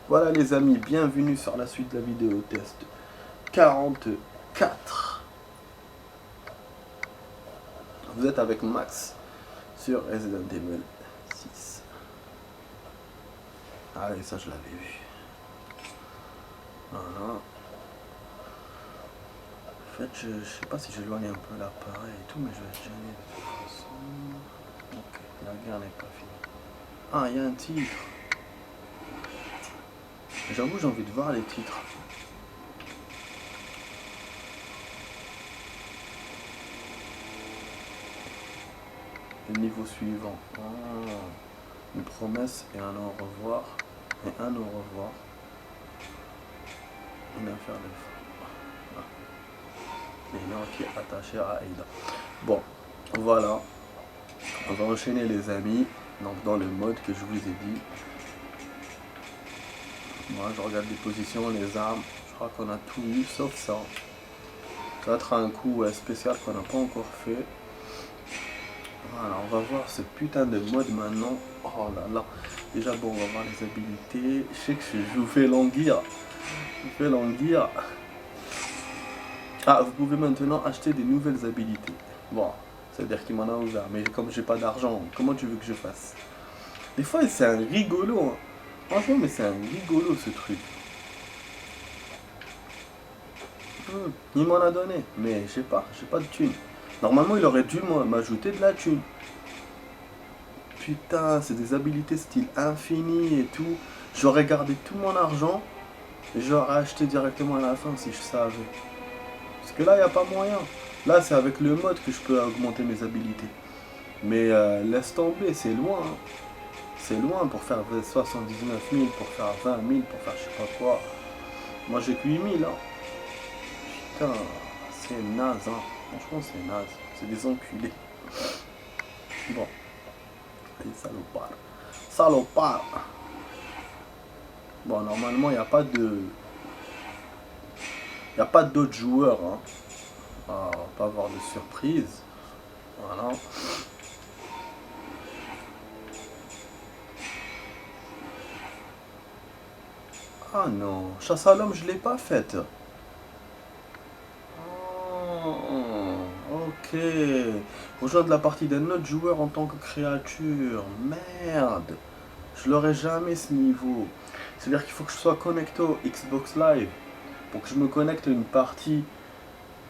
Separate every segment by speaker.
Speaker 1: Voilà les amis, bienvenue sur la suite de la vidéo test 44. Vous êtes avec Max sur Resident Evil 6. Allez, ça je l'avais vu. Voilà. En fait, je sais pas si j'éloigne un peu l'appareil et tout, mais je vais être gêné de toute façon. Ok, la guerre n'est pas finie. Ah, il y a un titre. J'avoue, j'ai envie de voir les titres. Le niveau suivant. Ah, une promesse et un au revoir. Et un au revoir. Une affaire de femme. Et non, qui est attaché à Aida. Bon, voilà. On va enchaîner les amis. Donc dans le mode que je vous ai dit. Moi je regarde les positions, les armes. Je crois qu'on a tout eu sauf ça. Ça va être un coup spécial qu'on n'a pas encore fait. Voilà, on va voir ce putain de mode maintenant. Oh là là. Déjà bon, on va voir les habilités. Je sais que je vous fais languir. Je vous fais languir. Ah, vous pouvez maintenant acheter des nouvelles habilités. Bon, ça veut dire qu'il m'en a ouvert. Mais comme j'ai pas d'argent, comment tu veux que je fasse? Des fois, c'est un rigolo. Hein. Franchement, mais c'est un rigolo ce truc. Il m'en a donné. Mais je sais pas, j'ai pas de thune. Normalement, il aurait dû m'ajouter de la thune. Putain, c'est des habilités style infini et tout. J'aurais gardé tout mon argent et j'aurais acheté directement à la fin si je savais. Parce que là, il n'y a pas moyen. Là, c'est avec le mode que je peux augmenter mes habilités. Mais laisse tomber, c'est loin. Hein. C'est loin pour faire 79 000, pour faire 20 000, pour faire je sais pas quoi. Moi, j'ai que 8 000. Hein. Putain, c'est naze. Hein. Franchement, c'est naze. C'est des enculés. Bon. Les salopards. Salopards. Bon, normalement, il n'y a pas de... Il n'y a pas d'autres joueurs. Hein. On va pas avoir de surprise. Voilà. Ah non, chasse à l'homme, je l'ai pas faite. Oh, ok. Rejoindre la partie d'un autre joueur en tant que créature. Merde. Je l'aurai jamais ce niveau. C'est-à-dire qu'il faut que je sois connecté au Xbox Live pour que je me connecte à une partie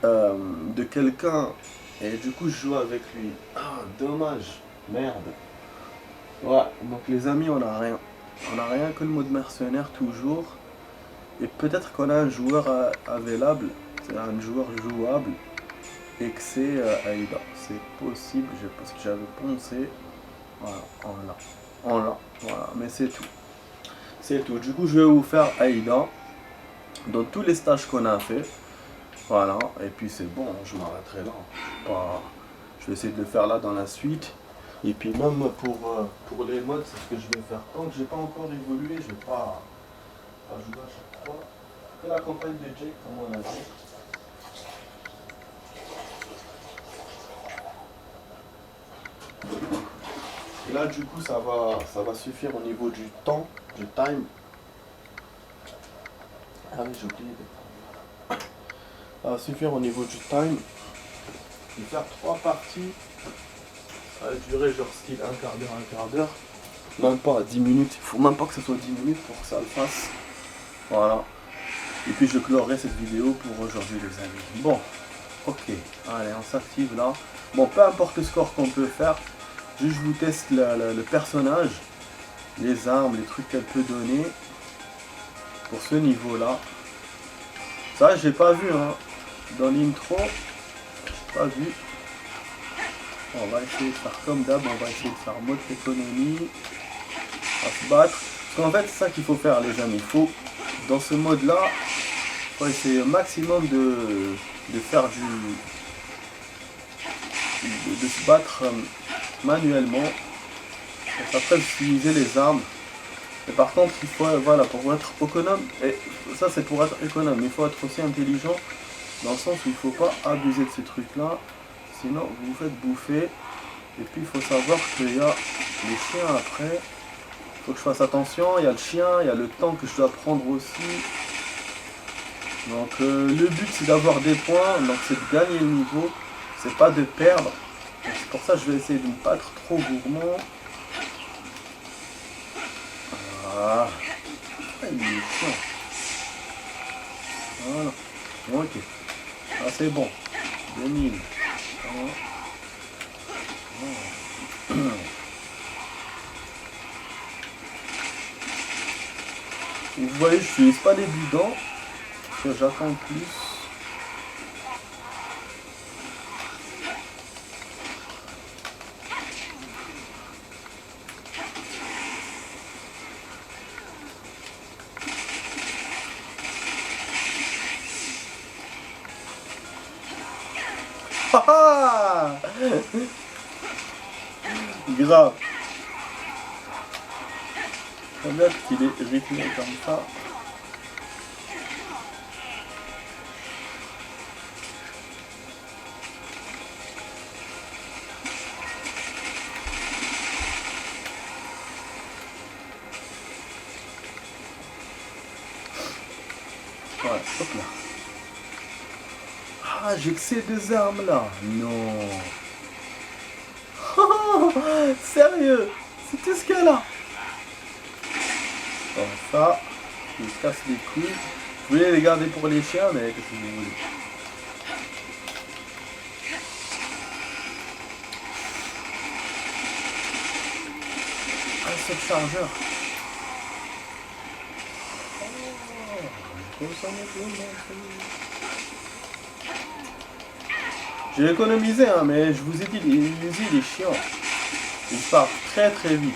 Speaker 1: de quelqu'un et du coup je joue avec lui. Ah, dommage. Merde. Ouais, donc les amis, on a rien. On a rien que le mode mercenaire toujours. Et peut-être qu'on a un joueur available, c'est un joueur jouable, et que c'est Aida. C'est possible, parce que j'avais pensé. Voilà, on l'a. Voilà, mais c'est tout. C'est tout. Du coup, je vais vous faire Aida dans tous les stages qu'on a fait. Voilà, et puis c'est bon, je m'arrêterai là. Je vais essayer de le faire là dans la suite. Et puis même pour les modes, c'est ce que je vais faire. Tant que j'ai pas encore évolué, je vais pas jouer à chaque fois. C'est la campagne de Jake, comme on a dit. Et là, du coup, ça va suffire au niveau du temps, du time. Ah oui, j'ai oublié. Ça va suffire au niveau du time. Je vais faire 3 parties. Ça va durer genre style un quart d'heure. Même pas 10 minutes. Il faut même pas que ce soit 10 minutes pour que ça le fasse. Voilà. Et puis je clorerai cette vidéo pour aujourd'hui les amis. Bon, ok. Allez, on s'active là. Bon, peu importe le score qu'on peut faire. Juste je vous teste le personnage. Les armes, les trucs qu'elle peut donner. Pour ce niveau là. Ça j'ai pas vu hein. Dans l'intro. J'ai pas vu. On va essayer de faire comme d'hab, on va essayer de faire mode économie, à se battre. Parce qu'en fait, c'est ça qu'il faut faire, les amis. Il faut, dans ce mode-là, il faut essayer au maximum de faire de se battre manuellement. Et après, utiliser les armes. Et par contre, il faut, voilà, pour être économe, et ça c'est pour être économe, il faut être aussi intelligent, dans le sens où il ne faut pas abuser de ces trucs-là. Sinon, vous vous faites bouffer. Et puis, il faut savoir qu'il y a les chiens après. Faut que je fasse attention. Il y a le chien, il y a le temps que je dois prendre aussi. Donc le but c'est d'avoir des points, donc c'est de gagner le niveau, c'est pas de perdre. C'est pour ça que je vais essayer de ne pas être trop gourmand. Ah, il est chiant. Voilà. Ok. Ah c'est bon. 2000. Vous voyez, je n'utilise pas les bidons. Parce que j'attends plus. Grave. J'aime bien qu'il est rythmé comme ça. Ouais, hop là. Ah, j'ai que ces deux armes là. Non. Sérieux, c'est tout ce qu'il y a là. Comme ça, je me casse les couilles. Je voulais les garder pour les chiens, mais qu'est-ce que vous voulez. Un seul chargeur. J'ai économisé, hein, mais je vous ai dit, les chiants. Ils partent très très vite.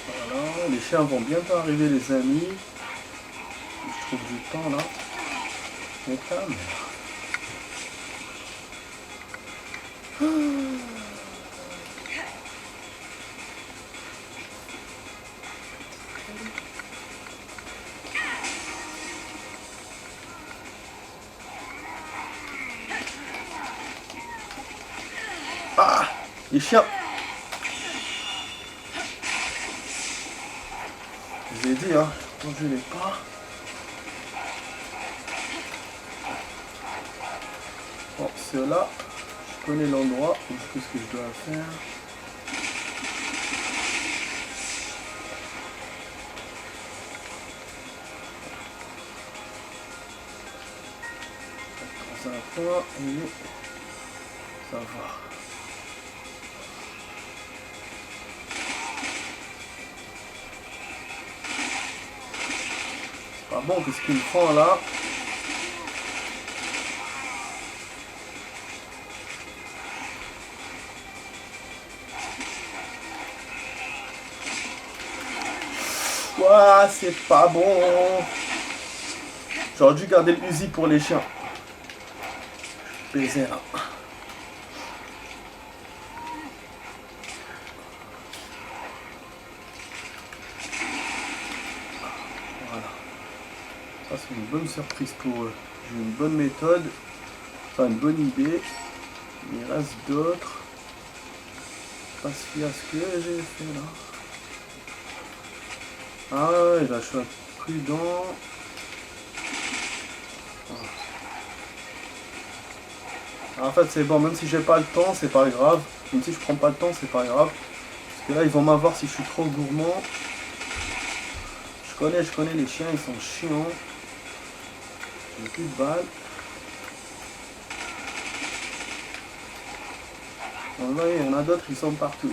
Speaker 1: Voilà, les chiens vont bientôt arriver, les amis. Je trouve du temps là. Mais calme. Ah, les chiens. Je vous ai dit, hein, quand je l'ai pas. Bon, ceux-là, je connais l'endroit, je sais ce que je dois faire. Dans un point, et ça va. C'est pas bon, qu'est-ce qu'il me prend là? Ouah, c'est pas bon. J'aurais dû garder le Uzi pour les chiens. Baiser là. Voilà. Ça c'est une bonne surprise pour eux. J'ai une bonne méthode. Enfin une bonne idée. Il reste d'autres. Pas ce fiasco que j'ai fait là. Ah ouais, là je suis prudent. En fait c'est bon, même si j'ai pas le temps, c'est pas grave. Même si je prends pas le temps, c'est pas grave. Parce que là ils vont m'avoir si je suis trop gourmand. Je connais les chiens, ils sont chiants. J'ai plus de balles. Vous voyez, il y en a d'autres, ils sont partout,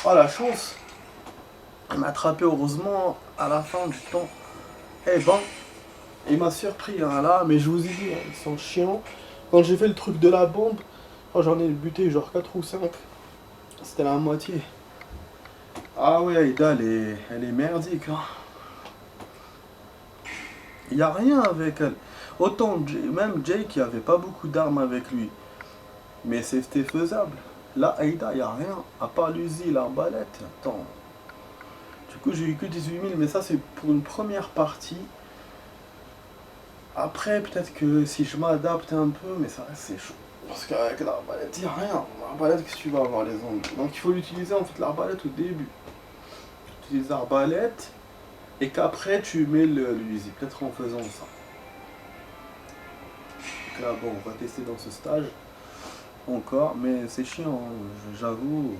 Speaker 1: Oh la chance! Il m'a attrapé heureusement à la fin du temps. Eh ben, il m'a surpris hein, là, mais je vous ai dit, hein, ils sont chiants. Quand j'ai fait le truc de la bombe, oh, j'en ai buté genre 4 ou 5. C'était la moitié. Ah ouais, Aïda, elle est merdique. Hein. Il n'y a rien avec elle. Autant même Jake, il n'y avait pas beaucoup d'armes avec lui. Mais c'était faisable. Là, Aïda, il n'y a rien. À part l'Uzi, l'arbalète. Attends. Du coup, j'ai eu que 18 000, mais ça, c'est pour une première partie. Après, peut-être que si je m'adapte un peu, mais ça reste c'est chaud. Parce qu'avec l'arbalète, il n'y a rien. L'arbalète, qu'est-ce que tu vas avoir les zombies? Donc il faut l'utiliser en fait l'arbalète au début. Tu utilises l'arbalète et qu'après tu mets l'Uzi. Peut-être en faisant ça. Donc là, bon, on va tester dans ce stage. Encore, mais c'est chiant, hein. J'avoue.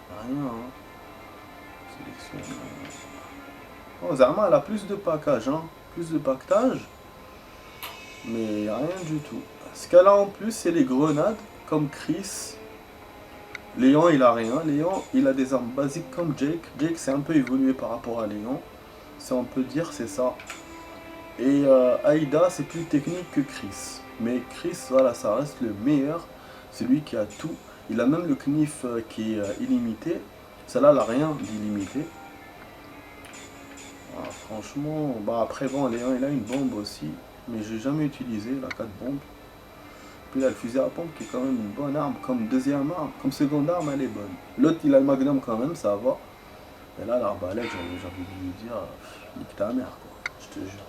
Speaker 1: Rien, hein. Sélection. Oh, Zarma, elle a plus de package, hein. Plus de pactage. Mais rien du tout. Ce qu'elle a en plus, c'est les grenades, comme Chris. Léon, il a rien. Léon, il a des armes basiques comme Jake. Jake, c'est un peu évolué par rapport à Léon. Si on peut dire, c'est ça. Et Aïda, c'est plus technique que Chris. Mais Chris, voilà, ça reste le meilleur. C'est lui qui a tout. Il a même le knif qui est illimité. Celle-là, elle n'a rien d'illimité. Ah, franchement, bah après, bon, Léon, il a une bombe aussi. Mais j'ai jamais utilisé la 4 bombes. Puis il a le fusil à pompe qui est quand même une bonne arme. Comme deuxième arme, comme seconde arme, elle est bonne. L'autre, il a le magnum quand même, ça va. Et là, l'arbalète, j'ai envie de lui dire, nique ta mère, quoi. Je te jure.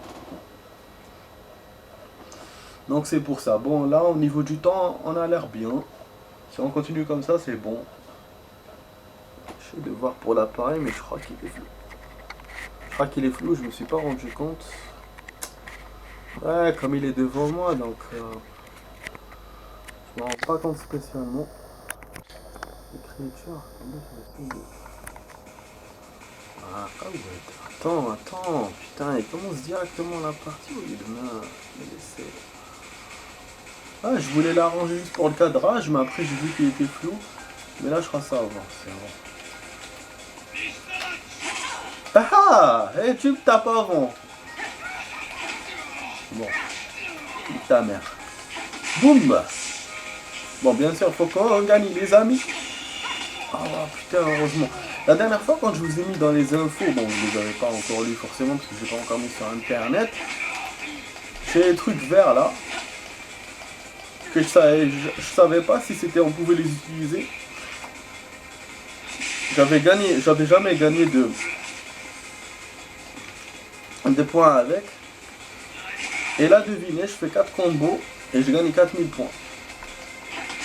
Speaker 1: Donc c'est pour ça. Bon, là, au niveau du temps, on a l'air bien. Si on continue comme ça, c'est bon. J'essaie de voir pour l'appareil, mais je crois qu'il est flou. Je crois qu'il est flou, je me suis pas rendu compte. Ouais, comme il est devant moi, donc je me rends pas compte spécialement. Écriture, ah ouais, attends, putain, il commence directement la partie au lieu de me laisser. Ah, je voulais l'arranger juste pour le cadrage, mais après j'ai vu qu'il était flou. Mais là, je crois que ça va, c'est bon. Ah ah, et tu me tapes avant. Bon, ta mère. Boum. Bon, bien sûr, faut qu'on gagne les amis. Oh putain, heureusement. La dernière fois, quand je vous ai mis dans les infos, bon, vous les avez pas encore lu forcément, parce que je n'ai pas encore mis sur internet, j'ai les trucs verts là, que je savais pas si c'était on pouvait les utiliser. J'avais jamais gagné de points avec. Et là, devinez, je fais 4 combos et je gagne 4000 points.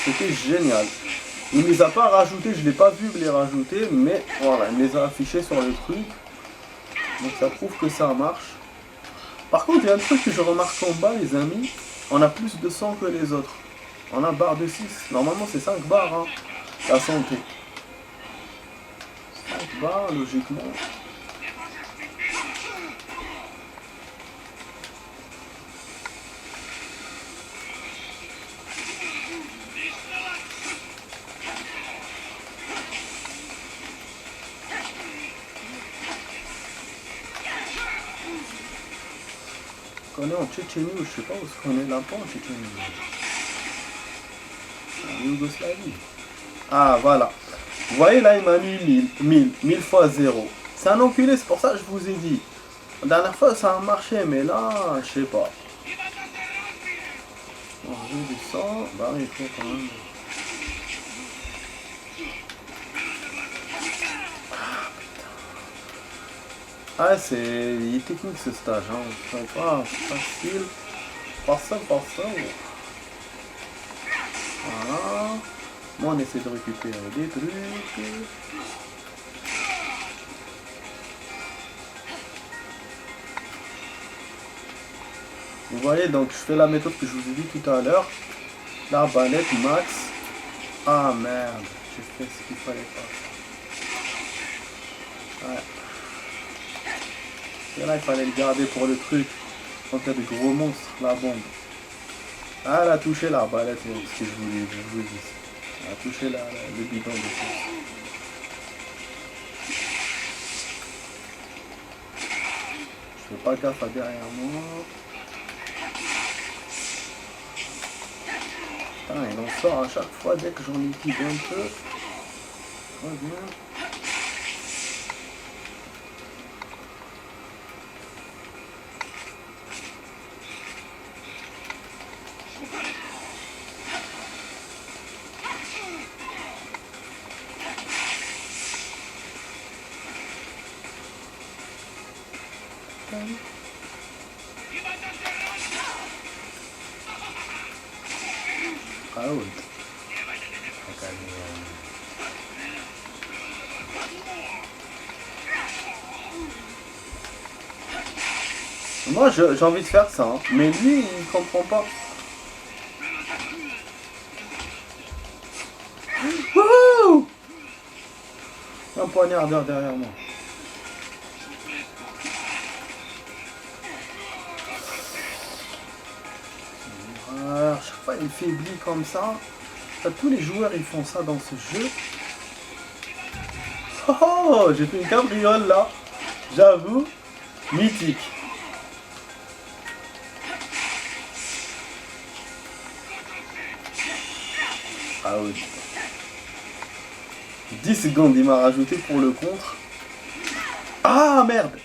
Speaker 1: C'était génial. Il ne les a pas rajoutés, je ne l'ai pas vu les rajouter, mais voilà, il les a affichés sur le truc. Donc ça prouve que ça marche. Par contre, il y a un truc que je remarque en bas, les amis. On a plus de sang que les autres. On a barre de 6. Normalement, c'est 5 barres, hein, la santé. 5 barres, logiquement. On est en Tchétchénie ou je sais pas où est-ce qu'on est là-bas en Tchétchénie. En Yougoslavie. Ah voilà. Vous voyez là il m'a mis 1000 fois 0. C'est un enculé, c'est pour ça que je vous ai dit. La dernière fois ça a marché mais là je sais pas. Manger du sang, bah il faut quand même. Ah il est technique ce stage, hein. C'est pas facile. Par ça. Voilà. Moi on essaie de récupérer des trucs. Vous voyez donc je fais la méthode que je vous ai dit tout à l'heure. L'arbalète max. Ah merde, j'ai fait ce qu'il fallait pas. Ouais. Et là, il fallait le garder pour le truc. Quand il y a des gros monstres, la bombe. Ah, elle a touché l'arbalète, c'est ce que je vous dis. Elle a touché le bidon de sauce. Je fais pas gaffe à derrière moi. Putain, il en sort à chaque fois dès que j'en liquide un peu. Reviens. Out. Moi j'ai envie de faire ça, hein. Mais lui il comprend pas. Wouhou! Un poignardeur derrière moi. Chaque fois il faiblit comme ça. Tous les joueurs ils font ça dans ce jeu. Oh, j'ai fait une cabriole là. J'avoue. Mythique. Ah oui. 10 secondes il m'a rajouté pour le contre. Ah merde.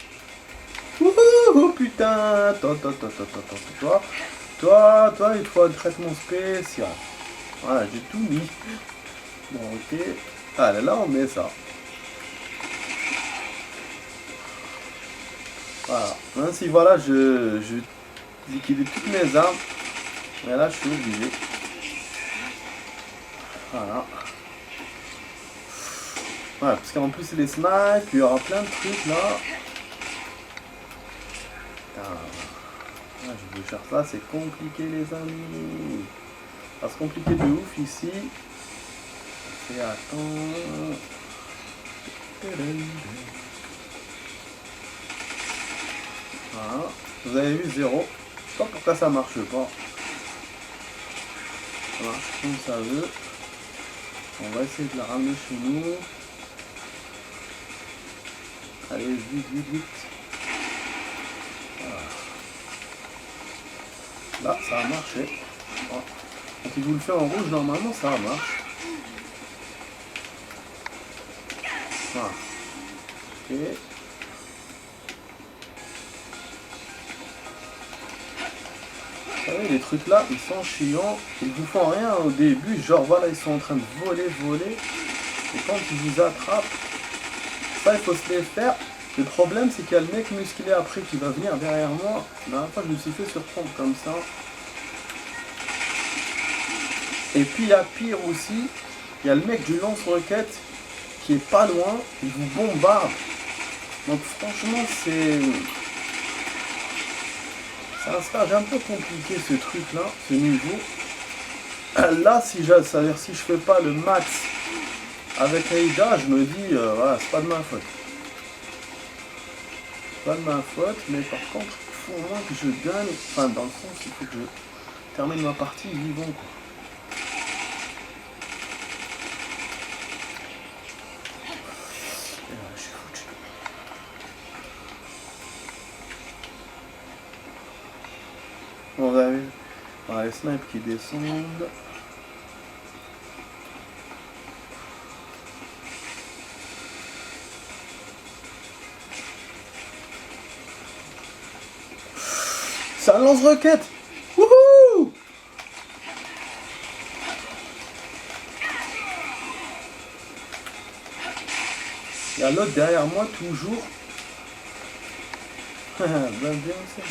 Speaker 1: Ouh putain. Toi, il faut un traitement spécial. Voilà, j'ai tout mis. Bon, ok. Allez, là, on met ça. Voilà. Ainsi, voilà, je liquide toutes mes armes. Mais là, je suis obligé. Voilà. Voilà, parce qu'en plus, les snipes, il y aura plein de trucs là. Ah, je veux faire ça, c'est compliqué, les amis. Ça va se compliquer de ouf ici. Et attends. Voilà. Vous avez vu 0. Je sais pas pourquoi ça marche pas. Ça marche comme ça veut. On va essayer de la ramener chez nous. Allez, vite. Voilà. Là, ça a marché. Voilà. Quand il vous le fait en rouge, normalement, ça marche. Voilà. Ok. Vous savez, les trucs là, ils sont chiants. Ils vous font rien au début. Genre, voilà, ils sont en train de voler. Et quand ils vous attrapent, ça, il faut se les faire. Le problème, c'est qu'il y a le mec musclé après qui va venir derrière moi. La dernière fois, je me suis fait surprendre comme ça. Et puis, il y a pire aussi. Il y a le mec du lance-roquette qui est pas loin. Il vous bombarde. Donc, franchement, c'est un stage un peu compliqué, ce truc-là, ce niveau. Là, si je fais pas le max avec Aida, je me dis, voilà, c'est pas de ma faute. Pas de ma faute, mais par contre, il faut au moins que je gagne. Enfin, dans le sens, il faut que je termine ma partie vivant, quoi. Et là, je suis foutu. Bon, vous avez vu, voilà, les snipes qui descendent. C'est un lance-roquette. Wouhou! Il y a l'autre derrière moi, toujours. Bien ça.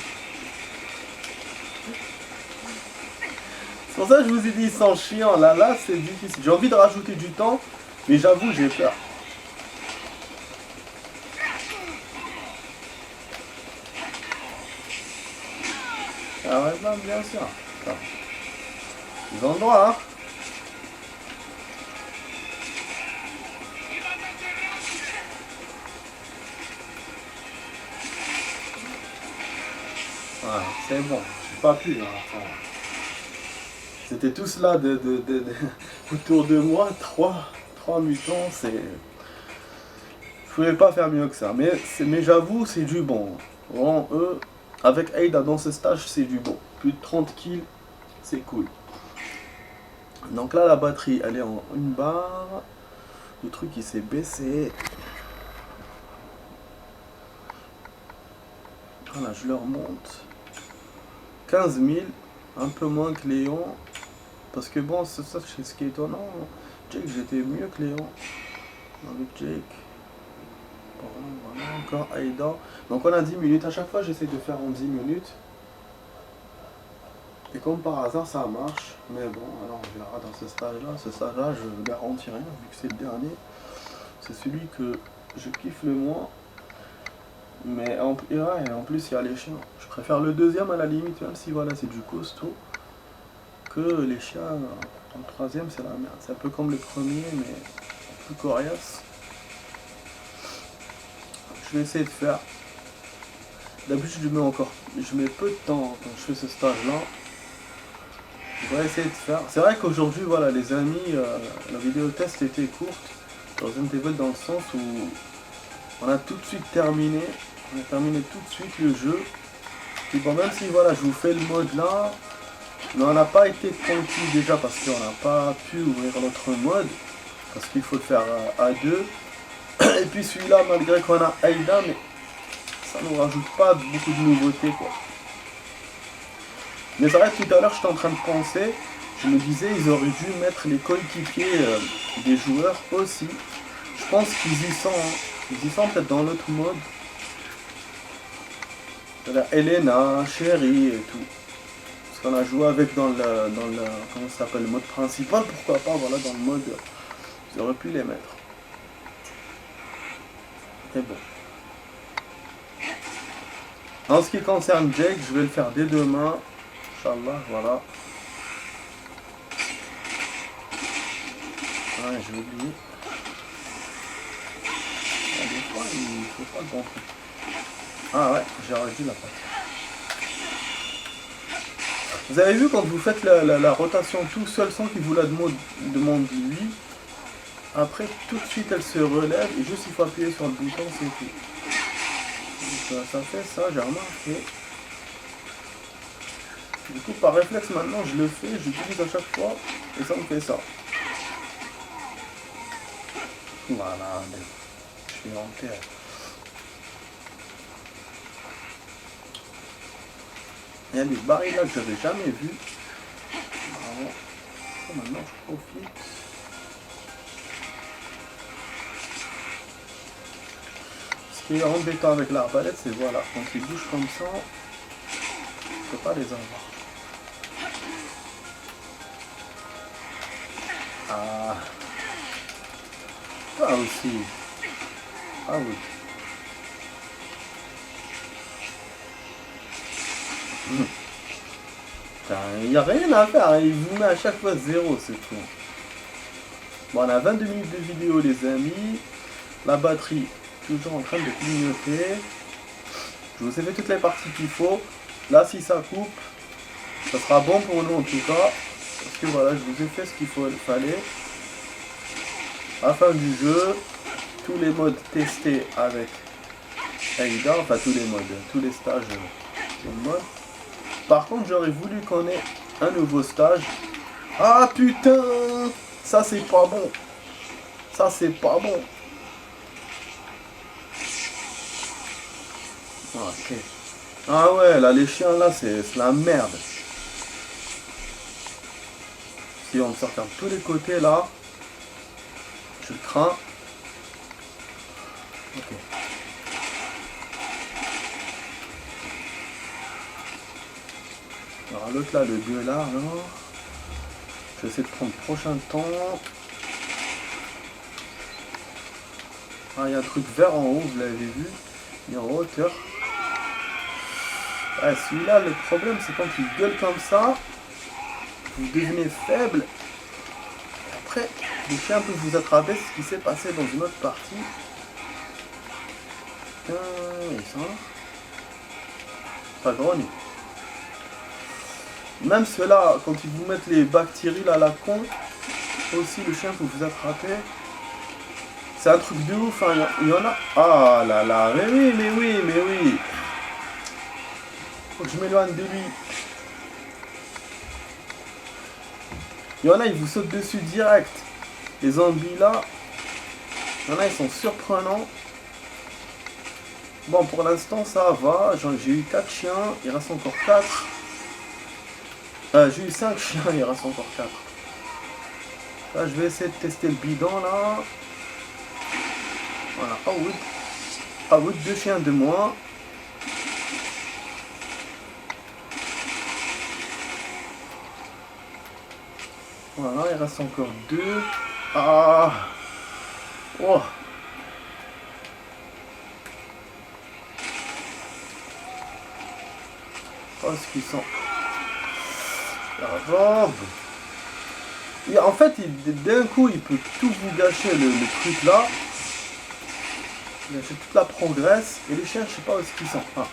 Speaker 1: C'est pour ça que je vous ai dit, ils sont chiants. Là, c'est difficile. J'ai envie de rajouter du temps, mais j'avoue, j'ai peur. Ah ouais, non, bien sûr. Attends. Ils ont le droit, hein. Ouais, c'est bon. J'ai pas pu, hein. C'était tous là autour de moi. Trois mutants, c'est... Je pouvais pas faire mieux que ça. Mais j'avoue, c'est du bon. Vraiment, eux, avec Aida dans ce stage, c'est du bon. Plus de 30 kills, c'est cool. Donc là, la batterie, elle est en une barre. Le truc, il s'est baissé. Voilà, je le remonte. 15 000, un peu moins que Léon. Parce que bon, c'est ça, ce qui est étonnant. Jake, j'étais mieux que Léon. Avec Jake. Voilà, encore Aïda. Donc on a 10 minutes. À chaque fois, j'essaie de faire en 10 minutes. Et comme par hasard, ça marche. Mais bon, alors on verra dans ce stage-là. Ce stage-là, je ne garantis rien, vu que c'est le dernier. C'est celui que je kiffe le moins. Mais en plus, il y a les chiens. Je préfère le deuxième à la limite, même si voilà, c'est du costaud. Que les chiens, en troisième, c'est la merde. C'est un peu comme le premier, mais plus coriace. Je vais essayer de faire. D'habitude, je mets peu de temps quand je fais ce stage-là. Je vais essayer de faire. C'est vrai qu'aujourd'hui, voilà, les amis, la vidéo test était courte. Resident Evil dans le sens où on a tout de suite terminé. On a terminé tout de suite le jeu. Et bon, même si voilà, je vous fais le mode là, mais on n'a pas été conquis déjà parce qu'on n'a pas pu ouvrir l'autre mode. Parce qu'il faut le faire à deux. Et puis celui-là, malgré qu'on a Aïda, mais ça ne nous rajoute pas beaucoup de nouveautés quoi. Mais c'est vrai que tout à l'heure j'étais en train de penser, je me disais ils auraient dû mettre les coéquipiers des joueurs aussi. Je pense qu'ils y sont, hein. Ils y sont peut-être dans l'autre mode. La Elena, Sherry et tout. Parce qu'on a joué avec dans le comment ça s'appelle, le mode principal, pourquoi pas, voilà, dans le mode, ils auraient pu les mettre. Mais bon. En ce qui concerne Jake, je vais le faire dès demain. Inch'Allah, voilà. Ouais, j'ai oublié. Des fois, il faut pas grand truc. Ah ouais, j'ai dû la passer. Vous avez vu quand vous faites la rotation tout seul sans qu'il vous la demande lui, après tout de suite elle se relève et juste il faut appuyer sur le bouton, c'est tout. Donc, ça fait ça, j'ai remarqué. Du coup par réflexe maintenant je le fais, j'utilise à chaque fois et ça me fait ça. Voilà, je suis en terre. Il y a des barils là que j'avais jamais vus. Bravo. Maintenant je profite. Ce qui est embêtant avec l'arbalète, c'est voilà, quand il bouge comme ça, je peux pas les avoir. Ah. Ah aussi. Ah oui. Il n'y a rien à faire, il vous met à chaque fois 0, c'est tout. Bon, on a 22 minutes de vidéo les amis. La batterie toujours en train de clignoter. Je vous ai fait toutes les parties qu'il faut. Là si ça coupe, ça sera bon pour nous en tout cas. Parce que voilà, je vous ai fait ce qu'il fallait. À la fin du jeu, tous les modes testés avec Aïda, enfin tous les modes, tous les stages de mode. Par contre, j'aurais voulu qu'on ait un nouveau stage. Ah putain, ça c'est pas bon. Ça c'est pas bon. Ok. Ah ouais, là les chiens là c'est la merde. Si on me sort de tous les côtés là, je crains. Ok. Alors l'autre là, le gueulard là. Je vais essayer de prendre le prochain temps. Ah, il y a un truc vert en haut, vous l'avez vu. Il est en hauteur. Ah, celui-là, le problème, c'est quand il gueule comme ça, vous devenez faible. Et après, le chien peut vous attraper, c'est ce qui s'est passé dans une autre partie. Putain, il sent. Ça grogne. Même ceux-là, quand ils vous mettent les bactéries là, à la con, aussi le chien peut vous attraper. C'est un truc de ouf, hein. Il y en a. Ah là là, mais oui, mais oui, mais oui. Faut que je m'éloigne de lui. Il y en a, ils vous sautent dessus direct. Les zombies là, il y en a, ils sont surprenants. Bon, pour l'instant, ça va. J'ai eu 4 chiens, il reste encore 4. J'ai eu 5 chiens, il reste encore 4. Là, je vais essayer de tester le bidon là. Voilà, oh oui. Ah oui, 2 chiens de moins. Voilà, il reste encore 2. Ah. Oh. Oh, ce qu'ils sont. La robe. Et en fait, d'un coup, il peut tout vous gâcher le truc là. Il gâche toute la progresse. Et les chiens, je sais pas où est-ce qu'ils sont. Ah.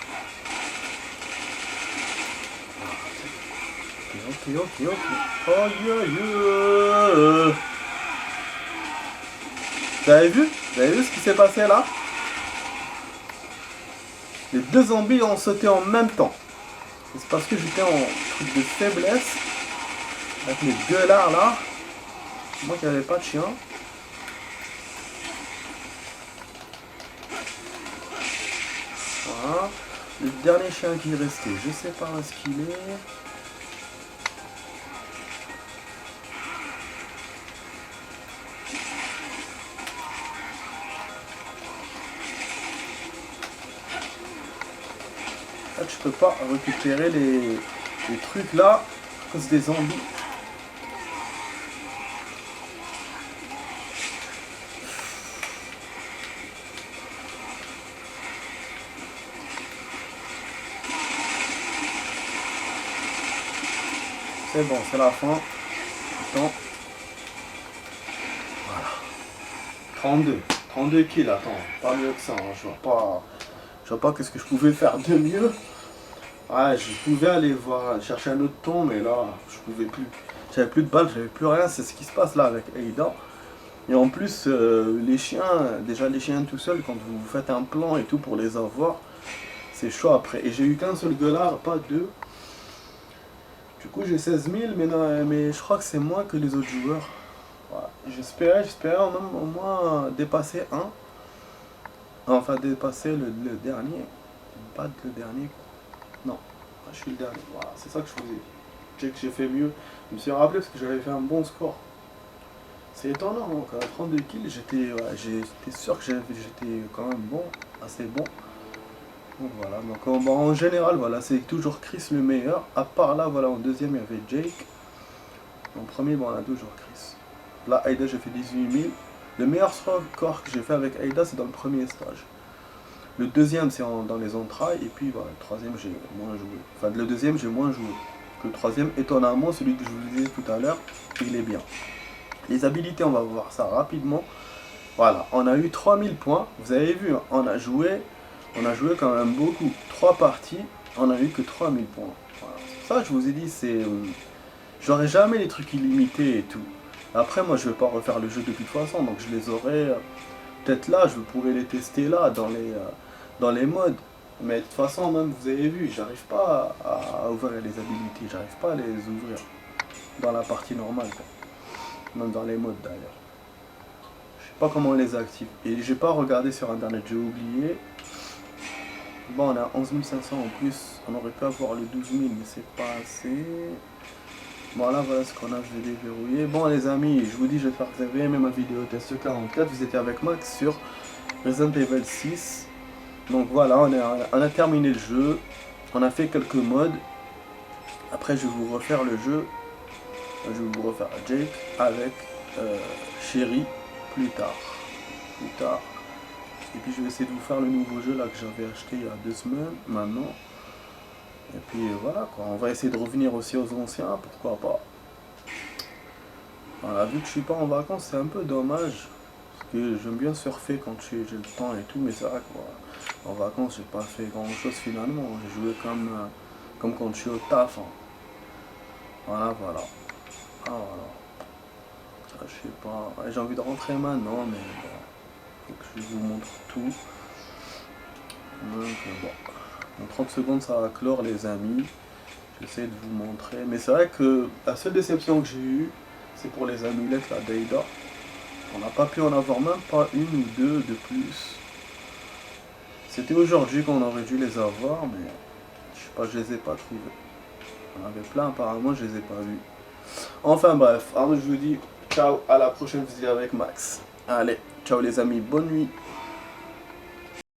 Speaker 1: Ok. Aïe aïe. Vous avez vu ce qui s'est passé là? Les 2 zombies ont sauté en même temps. C'est parce que j'étais en truc de faiblesse. Avec les gueulards là. Moi qui n'avais pas de chien. Voilà. Le dernier chien qui est resté, je sais pas où est-ce qu'il est. En fait, je peux pas récupérer les trucs là à cause des zombies. C'est bon, c'est la fin. Attends. Voilà. 32 kills, attends. Pas mieux que ça. Hein. Je vois pas qu'est-ce que je pouvais faire de mieux. Ouais, je pouvais aller chercher un autre ton, mais là, je pouvais plus. J'avais plus de balles, j'avais plus rien. C'est ce qui se passe là avec Ada. Et en plus, les chiens, déjà les chiens tout seuls, quand vous faites un plan et tout pour les avoir, c'est chaud après. Et j'ai eu qu'un seul gueulard, pas 2. Du coup, j'ai 16 000, mais je crois que c'est moins que les autres joueurs. Ouais. J'espérais au moins dépasser un. Enfin, dépasser le dernier. Pas le dernier. Non, je suis le dernier. Voilà, c'est ça que je faisais. J'ai fait mieux. Je me suis rappelé parce que j'avais fait un bon score. C'est étonnant, donc à 32 kills, j'étais sûr que j'étais quand même bon, assez bon. Donc voilà, donc en général, voilà, c'est toujours Chris le meilleur. À part là, voilà, en deuxième, il y avait Jake. En premier, bon, on a toujours Chris. Là, Ada, j'ai fait 18 000. Le meilleur score que j'ai fait avec Ada, c'est dans le premier stage. Le deuxième, c'est dans les entrailles. Et puis, voilà, le troisième, j'ai moins joué. Enfin, le deuxième, j'ai moins joué. Que le troisième, étonnamment, celui que je vous disais tout à l'heure, il est bien. Les habilités, on va voir ça rapidement. Voilà, on a eu 3000 points. Vous avez vu, on a joué quand même beaucoup. 3 parties, on a eu que 3000 points. Voilà. Ça, je vous ai dit, c'est... j'aurai jamais les trucs illimités et tout. Après, moi, je vais pas refaire le jeu de toute façon, donc je les aurai... peut-être là, je pourrais les tester là, dans les modes. Mais de toute façon, même, vous avez vu, j'arrive pas à ouvrir les habilités. J'arrive pas à les ouvrir dans la partie normale, quoi. Même dans les modes, d'ailleurs. Je sais pas comment on les active. Et j'ai pas regardé sur internet, j'ai oublié. Bon, on a 11 500 en plus. On aurait pu avoir le 12 000, mais c'est pas assez. Bon, là, voilà ce qu'on a, je vais déverrouiller. Bon, les amis, je vous dis, je vais faire que vous avez aimé ma vidéo test 44. Vous étiez avec Max sur Resident Evil 6. Donc voilà, on a terminé le jeu. On a fait quelques modes. Après, je vais vous refaire le jeu. Je vais vous refaire Jake avec Sherry plus tard. Et puis je vais essayer de vous faire le nouveau jeu là que j'avais acheté il y a 2 semaines maintenant. Et puis voilà quoi, on va essayer de revenir aussi aux anciens, pourquoi pas. Voilà, vu que je suis pas en vacances, c'est un peu dommage. Parce que j'aime bien surfer quand j'ai le temps et tout, mais c'est vrai que en vacances j'ai pas fait grand chose finalement. J'ai joué comme quand je suis au taf. Hein. Voilà. Ah voilà. Je sais pas. J'ai envie de rentrer maintenant, mais bon. Faut que je vous montre tout. Donc bon. En 30 secondes ça va clore les amis. J'essaie de vous montrer. Mais c'est vrai que la seule déception que j'ai eue, c'est pour les amulettes là d'Ada. On n'a pas pu en avoir même pas une ou deux de plus. C'était aujourd'hui qu'on aurait dû les avoir, mais je sais pas, je les ai pas trouvés. On avait plein apparemment, je les ai pas vus. Enfin bref, alors je vous dis ciao, à la prochaine vidéo avec Max. Allez, ciao les amis, bonne nuit.